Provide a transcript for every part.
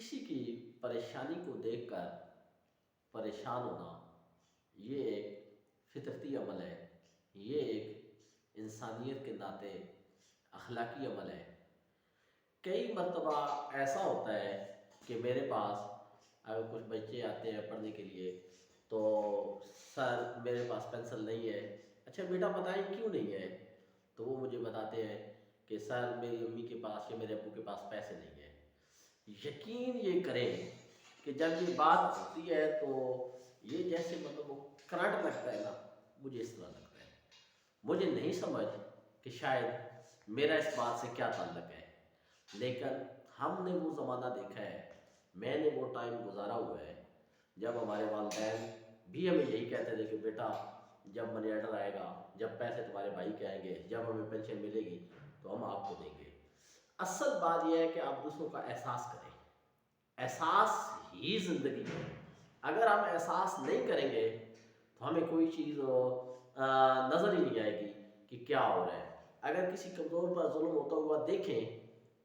کسی کی پریشانی کو دیکھ کر پریشان ہونا یہ ایک فطرتی عمل ہے، یہ ایک انسانیت کے ناطے اخلاقی عمل ہے۔ کئی مرتبہ ایسا ہوتا ہے کہ میرے پاس اگر کچھ بچے آتے ہیں پڑھنے کے لیے تو سر میرے پاس پینسل نہیں ہے۔ اچھا بیٹا بتائیں کیوں نہیں ہے؟ تو وہ مجھے بتاتے ہیں کہ سر میری امی کے پاس یا میرے ابو کے پاس پیسے نہیں ہیں۔ یقین یہ کریں کہ جب یہ بات ہوتی ہے تو یہ جیسے مطلب وہ کرنٹ لگتا ہے نا، مجھے اس طرح لگتا ہے۔ مجھے نہیں سمجھ کہ شاید میرا اس بات سے کیا تعلق ہے، لیکن ہم نے وہ زمانہ دیکھا ہے، میں نے وہ ٹائم گزارا ہوا ہے جب ہمارے والدین بھی ہمیں یہی کہتے تھے کہ بیٹا جب منی آرڈر آئے گا، جب پیسے تمہارے بھائی کے آئیں گے، جب ہمیں پینشن ملے گی تو ہم آپ کو دیں گے۔ اصل بات یہ ہے کہ آپ دوسروں کا احساس کریں، احساس ہی زندگی ہے۔ اگر ہم احساس نہیں کریں گے تو ہمیں کوئی چیز نظر ہی نہیں آئے گی کہ کیا ہو رہا ہے۔ اگر کسی کمزور پر ظلم ہوتا ہوا دیکھیں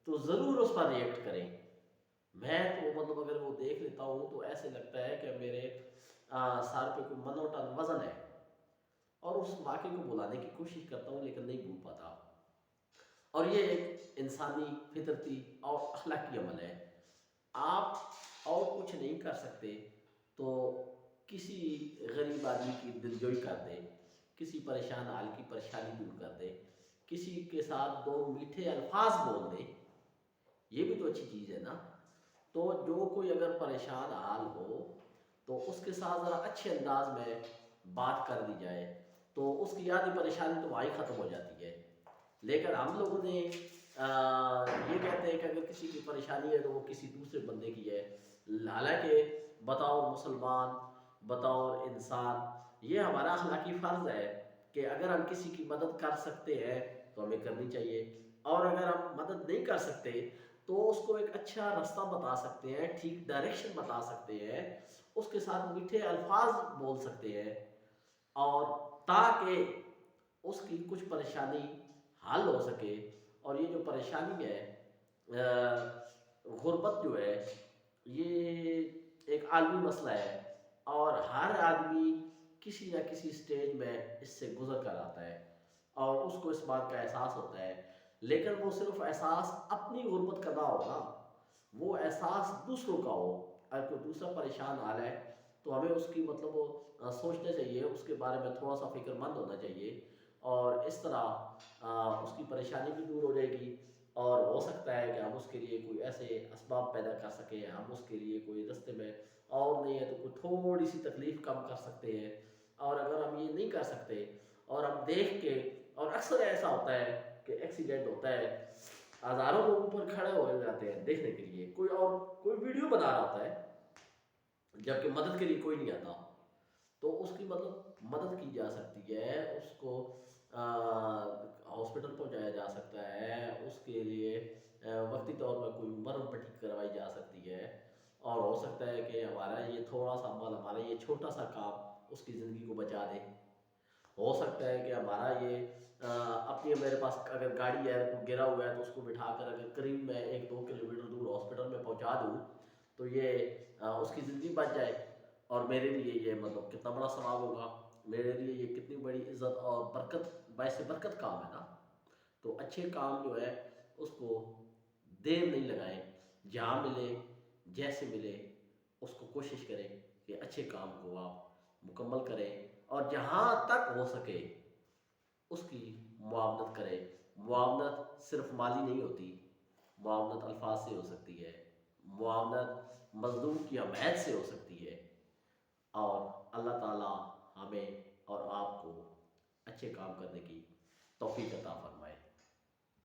تو ضرور اس پر ریئیکٹ کریں۔ میں تو مطلب اگر وہ دیکھ لیتا ہوں تو ایسے لگتا ہے کہ میرے سر پہ کوئی منو ٹن وزن ہے، اور اس واقعے کو بلانے کی کوشش کرتا ہوں لیکن نہیں بھول پاتا۔ اور یہ ایک انسانی فطرتی اور اخلاقی عمل ہے۔ آپ اور کچھ نہیں کر سکتے تو کسی غریب آدمی کی دلجوئی کر دے، کسی پریشان حال کی پریشانی دور کر دے، کسی کے ساتھ دو میٹھے الفاظ بول دے، یہ بھی تو اچھی چیز ہے نا۔ تو جو کوئی اگر پریشان حال ہو تو اس کے ساتھ ذرا اچھے انداز میں بات کر دی جائے تو اس کی آدھی پریشانی تو وہیں ختم ہو جاتی ہے۔ لیکن ہم لوگوں نے یہ کہتے ہیں کہ اگر کسی کی پریشانی ہے تو وہ کسی دوسرے بندے کی ہے، حالانکہ بطور مسلمان، بطور انسان یہ ہمارا اخلاقی فرض ہے کہ اگر ہم کسی کی مدد کر سکتے ہیں تو ہمیں کرنی چاہیے، اور اگر ہم مدد نہیں کر سکتے تو اس کو ایک اچھا راستہ بتا سکتے ہیں، ٹھیک ڈائریکشن بتا سکتے ہیں، اس کے ساتھ میٹھے الفاظ بول سکتے ہیں، اور تاکہ اس کی کچھ پریشانی حل ہو سکے۔ اور یہ جو پریشانی ہے غربت جو ہے یہ ایک عالمی مسئلہ ہے، اور ہر آدمی کسی نہ کسی سٹیج میں اس سے گزر کر آتا ہے اور اس کو اس بات کا احساس ہوتا ہے، لیکن وہ صرف احساس اپنی غربت کا نہ ہو نا، وہ احساس دوسروں کا ہو۔ اگر کوئی دوسرا پریشان حال ہے تو ہمیں اس کی مطلب وہ سوچنا چاہیے، اس کے بارے میں تھوڑا سا فکر مند ہونا چاہیے، اور اس طرح اس کی پریشانی بھی دور ہو جائے گی، اور ہو سکتا ہے کہ ہم اس کے لیے کوئی ایسے اسباب پیدا کر سکیں، ہم اس کے لیے کوئی رستے میں اور نہیں ہے تو کوئی تھوڑی سی تکلیف کم کر سکتے ہیں۔ اور اگر ہم یہ نہیں کر سکتے اور ہم دیکھ کے، اور اکثر ایسا ہوتا ہے کہ ایکسیڈنٹ ہوتا ہے، ہزاروں لوگ اوپر کھڑے ہو جاتے ہیں دیکھنے کے لیے، کوئی ویڈیو بنا رہا ہوتا ہے جبکہ مدد کے لیے کوئی نہیں آتا، تو اس کی مطلب مدد کی جا سکتی ہے، اس کو ہاسپٹل پہنچایا جا سکتا ہے، اس کے لیے وقتی طور پر کوئی مرہم پٹی کروائی جا سکتی ہے، اور ہو سکتا ہے کہ ہمارا یہ تھوڑا سا عمل، ہمارا یہ چھوٹا سا کام اس کی زندگی کو بچا دے۔ ہو سکتا ہے کہ ہمارا یہ اپنی میرے پاس اگر گاڑی ہے کوئی گرا ہوا ہے تو اس کو بٹھا کر اگر قریب میں 1-2 کلومیٹر دور ہاسپٹل میں پہنچا دوں تو یہ اس کی زندگی بچ جائے، اور میرے لیے یہ مطلب کتنا بڑا ثواب ہوگا، میرے لیے یہ کتنی بڑی عزت اور برکت، باعث برکت کام ہے نا۔ تو اچھے کام جو ہے اس کو دیر نہیں لگائیں، جہاں ملے جیسے ملے اس کو کوشش کریں کہ اچھے کام کو آپ مکمل کریں، اور جہاں تک ہو سکے اس کی معاونت کریں۔ معاونت صرف مالی نہیں ہوتی، معاونت الفاظ سے ہو سکتی ہے، معاونت مظلوم کی حمایت سے ہو سکتی ہے، اور اللہ تعالیٰ ہمیں اور آپ کو اچھے کام کرنے کی توفیق عطا فرمائے۔